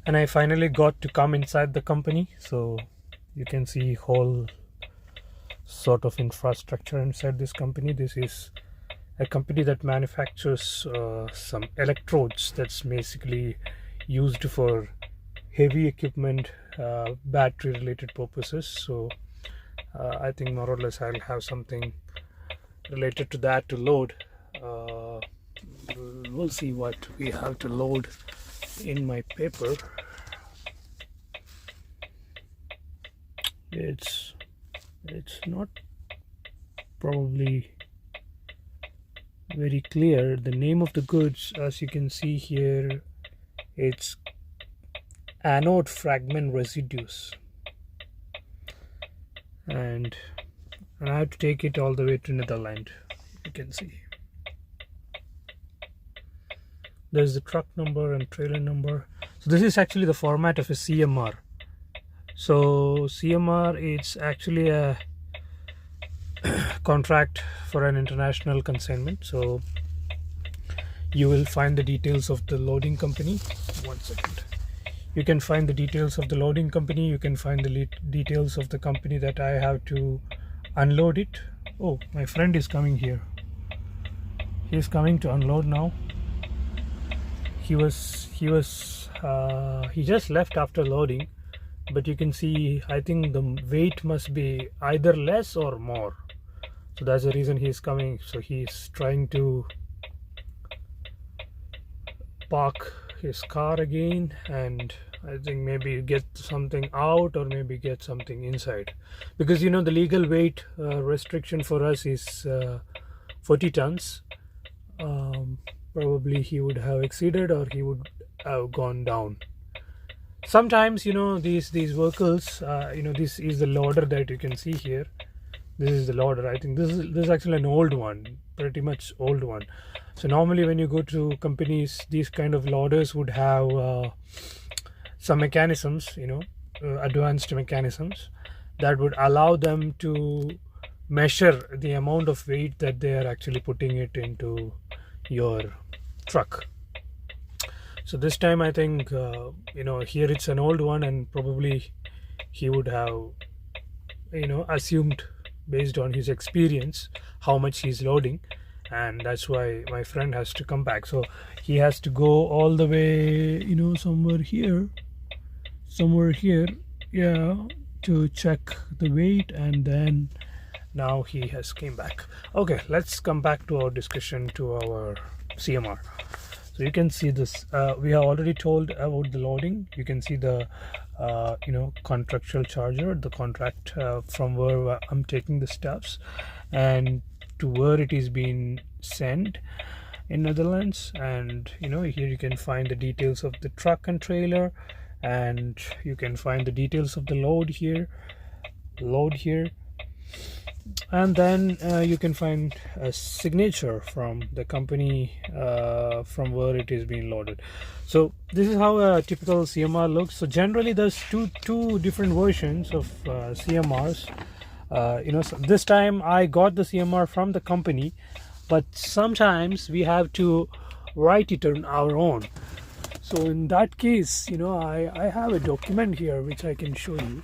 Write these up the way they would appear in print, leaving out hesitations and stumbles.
and I finally got to come inside the company. So you can see whole sort of infrastructure inside this company. This is a company that manufactures some electrodes that's basically used for heavy equipment, battery related purposes. So I think more or less I'll have something related to that to load. uh, we'll see what we have to load in my paper. It's not probably very clear. The name of the goods, as you can see here, it's Anode Fragment Residues, and I have to take it all the way to Netherlands. You can see there's the truck number and trailer number. So this is actually the format of a CMR. So CMR, it's actually a contract for an international consignment. So you will find the details of the loading company. One second. You can find the details of the loading company. You can find the details of the company that I have to unload it. Oh, my friend is coming here. He's coming to unload now. He just left after loading, but you can see, I think the weight must be either less or more. So that's the reason he's coming. So he's trying to park his car again, and I think maybe get something out or maybe get something inside, because the legal weight restriction for us is 40 tons. Probably he would have exceeded or he would have gone down. Sometimes these vehicles, this is the loader that you can see here. This is the loader. I think this is actually an old one, pretty much old one. So normally when you go to companies, these kind of loaders would have some mechanisms, advanced mechanisms that would allow them to measure the amount of weight that they are actually putting it into your truck. So this time I think here it's an old one, and probably he would have assumed based on his experience how much he's loading, and that's why my friend has to come back. So he has to go all the way somewhere here, yeah, to check the weight, and then now he has came back. Okay, let's come back to our discussion, to our CMR. So you can see this, we have already told about the loading. You can see the contractual charger, the contract from where I'm taking the stuffs and to where it is being sent in Netherlands. And here you can find the details of the truck and trailer, and you can find the details of the load here, and then you can find a signature from the company from where it is being loaded. So this is how a typical CMR looks. So generally there's two different versions of CMRs. So this time I got the CMR from the company, but sometimes we have to write it on our own. So in that case, I have a document here which I can show you,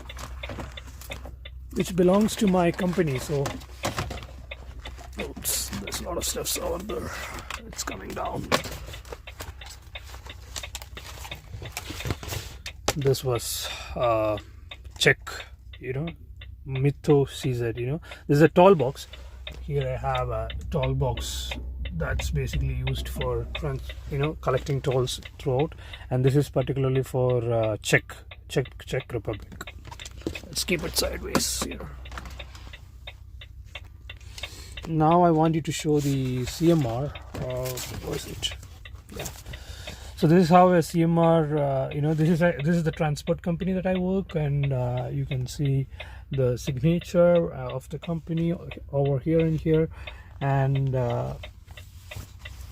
which belongs to my company. So oops, there's a lot of stuff over there. It's coming down. This was Czech, Mytho CZ. This is a toll box. Here I have a toll box that's basically used for collecting tolls throughout, and this is particularly for Czech Republic. Let's keep it sideways here. Now I want you to show the CMR. What is it? Yeah. So this is how a CMR. This is the transport company that I work, and you can see the signature of the company over here and here, and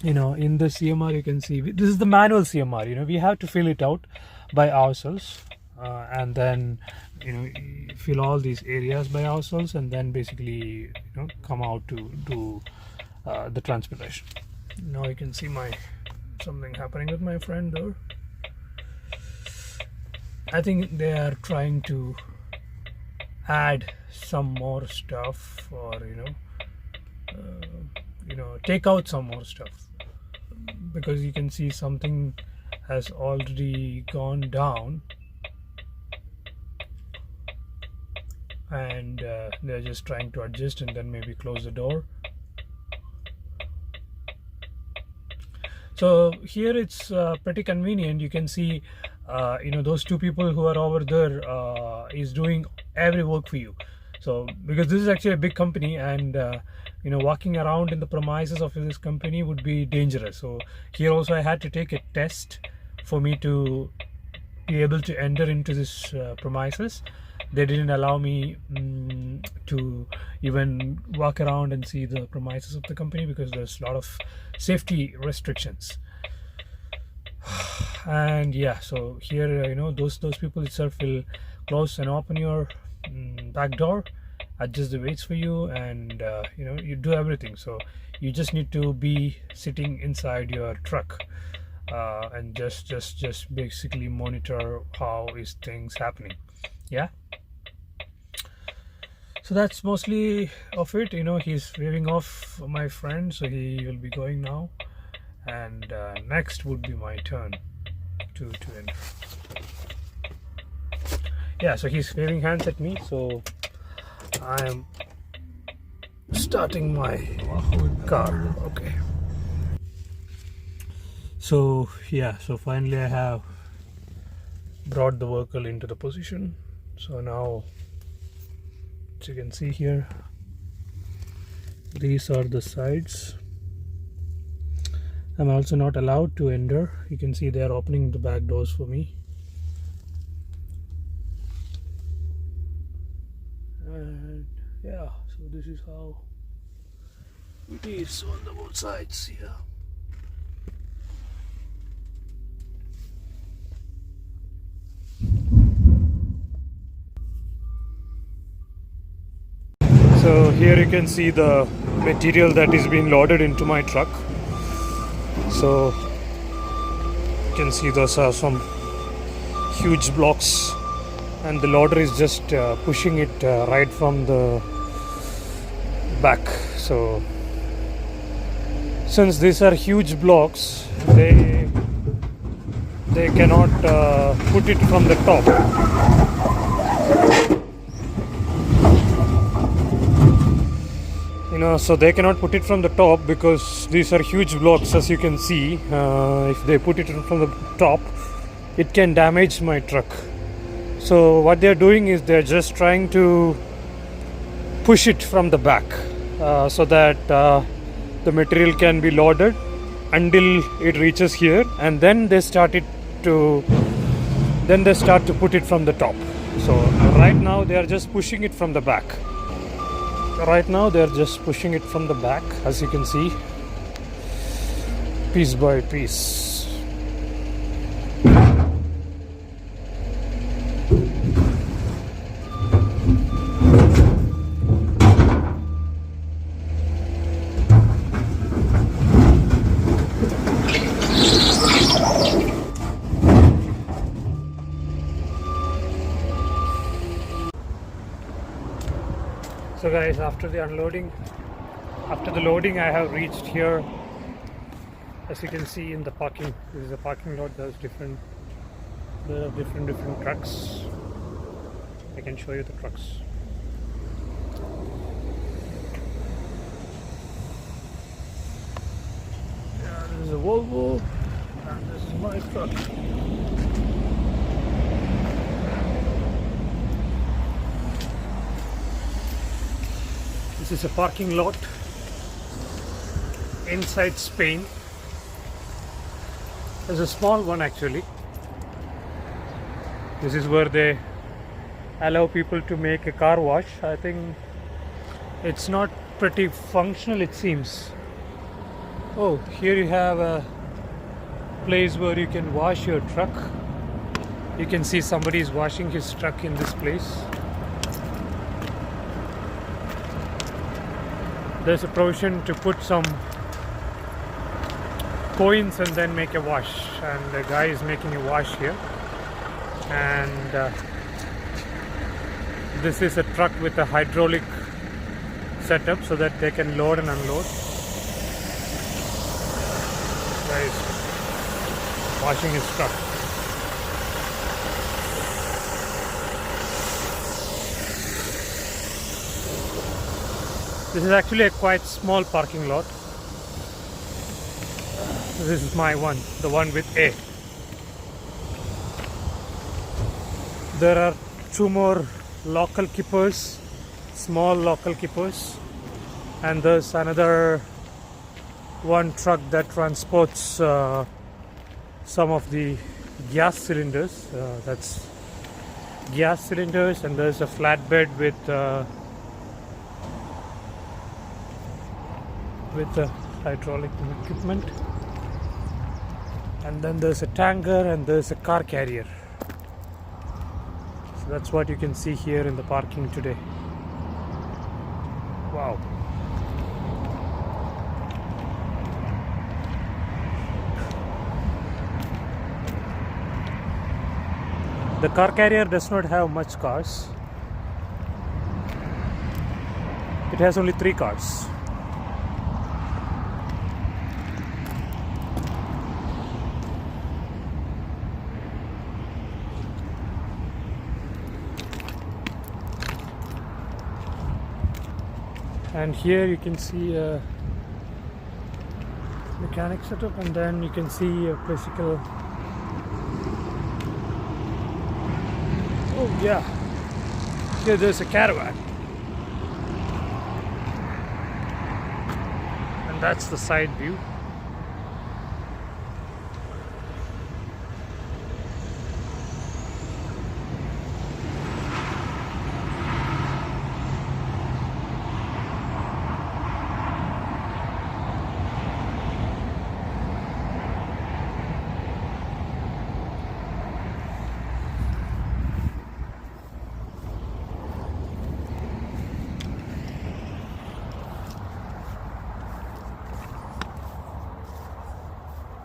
in the CMR you can see this is the manual CMR. We have to fill it out by ourselves, and then fill all these areas by ourselves, and then basically come out to do the transportation. Now you can see something happening with my friend there. I think they are trying to add some more stuff, or take out some more stuff, because you can see something has already gone down, and they're just trying to adjust and then maybe close the door. So here it's pretty convenient. You can see those two people who are over there is doing every work for you. So because this is actually a big company, and walking around in the premises of this company would be dangerous. So here also I had to take a test for me to be able to enter into this premises. They didn't allow me to even walk around and see the premises of the company, because there's a lot of safety restrictions. And yeah, so here those people itself will close and open your back door, adjust the weights for you, and you do everything. So you just need to be sitting inside your truck and just basically monitor how is things happening. Yeah, so that's mostly of it. He's waving off my friend, so he will be going now, and next would be my turn to enter. Yeah, so he's waving hands at me, so I am starting my car. Okay, so yeah, so finally I have brought the vehicle into the position. So now, as you can see here, these are the sides. I'm also not allowed to enter. You can see they are opening the back doors for me. And yeah, so this is how it is on the both sides here. So here you can see the material that is being loaded into my truck. So you can see those are some huge blocks, and the loader is just pushing it right from the back. So since these are huge blocks, they cannot put it from the top. So they cannot put it from the top because these are huge blocks, as you can see. If they put it from the top, it can damage my truck. So what they're doing is they're just trying to push it from the back so that the material can be loaded until it reaches here, and then they start to put it from the top. So right now they are just pushing it from the back. Right now they're just pushing it from the back, as you can see, piece by piece. So guys, after the loading, I have reached here. As you can see in the parking, this is a parking lot. There are different trucks. I can show you the trucks. Yeah, this is a Volvo, and this is my truck. This is a parking lot inside Spain. There's a small one actually. This is where they allow people to make a car wash. I think it's not pretty functional, it seems. Oh, here you have a place where you can wash your truck. You can see somebody is washing his truck in this place. There's a provision to put some coins and then make a wash, and the guy is making a wash here. and this is a truck with a hydraulic setup so that they can load and unload. Guy is washing his truck. This is actually a quite small parking lot. This is my one, the one with A. There are two more local keepers, small local keepers, and there's another one truck that transports some of the gas cylinders. That's gas cylinders, and there's a flatbed with the hydraulic equipment, and then there's a tanker and there's a car carrier. So that's what you can see here in the parking today. Wow. The car carrier does not have much cars. It has only 3 cars. And here you can see a mechanic setup, and then you can see a physical. Oh yeah, here there's a caravan, and that's the side view.